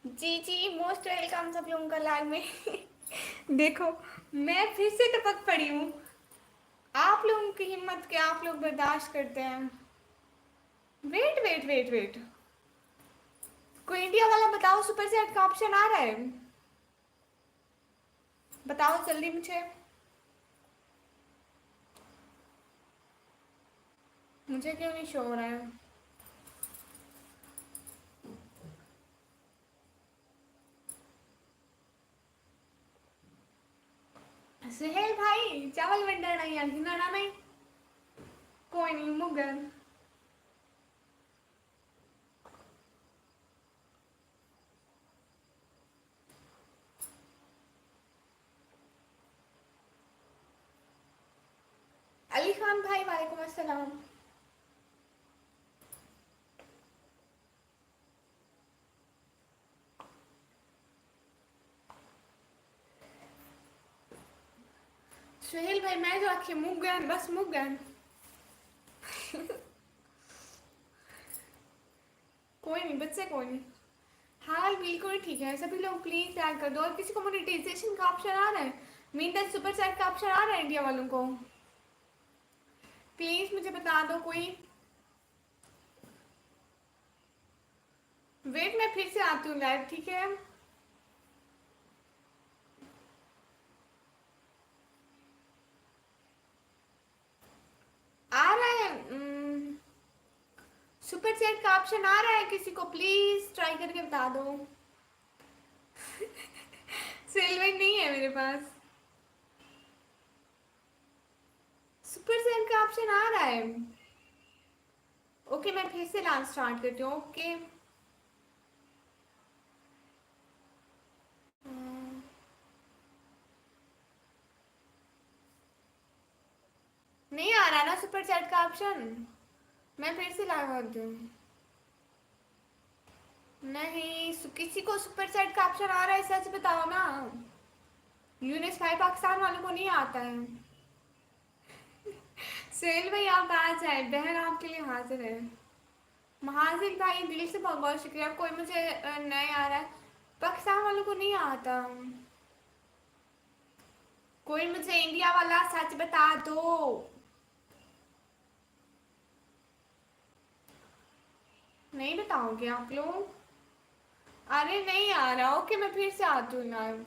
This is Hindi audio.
जी जी, मोस्ट वेलकम सब लोगों का लाइव में। देखो, मैं फिर से टपक पड़ी हूँ। आप लोगों की हिम्मत के आप लोग बर्दाश्त करते हैं। वेट वेट वेट वेट, कोई इंडिया वाला बताओ, सुपर चैट का ऑप्शन आ रहा है? बताओ जल्दी मुझे। मुझे क्यों नहीं शो हो रहा है? सुहेल भाई, चावल बंडा नहीं या गिनाना नहीं। कोई नहीं, मुगन। अली खान भाई, वालेकुम अस्सलाम। सुहेल भाई, मैं जो आखिर मुगन, बस मुगन। कोई नहीं बच्चे, कोई नहीं। हाल बिल्कुल ठीक है, सभी लोग प्लीज ट्राई कर दो। और किसी को मोनेटाइजेशन का ऑप्शन आ रहा है? मीन दैट सुपर चैट का ऑप्शन आ रहा है इंडिया वालों को? प्लीज मुझे बता दो कोई। वेट, मैं फिर से आती हूँ लाइव, ठीक है? आ रहा है। सुपर चैट का ऑप्शन आ रहा है किसी को? प्लीज ट्राई करके बता दो। सिल्वर नहीं है मेरे पास। सुपर चैट का ऑप्शन आ रहा है। ओके, मैं फिर से डांस स्टार्ट करती हूँ। ओके। नहीं आ रहा ना सुपर चैट का ऑप्शन? मैं फिर से लगा दूँ? नहीं, किसी को सुपर चैट का ऑप्शन आ रहा है? सच बताओ ना। यूनिस भाई, पाकिस्तान वालों को नहीं आता है। सेल भाई, आप आ जाए, बहन आपके लिए हाजिर है। महाजिर भाई, दिल से बहुत बहुत शुक्रिया। कोई मुझे नहीं आ रहा है। पाकिस्तान वालों को नहीं आता। कोई मुझे इंडिया वाला सच बता दो। नहीं बताओगे आप लोग? अरे नहीं आ रहा। ओके, मैं फिर से आती हूँ लाइव।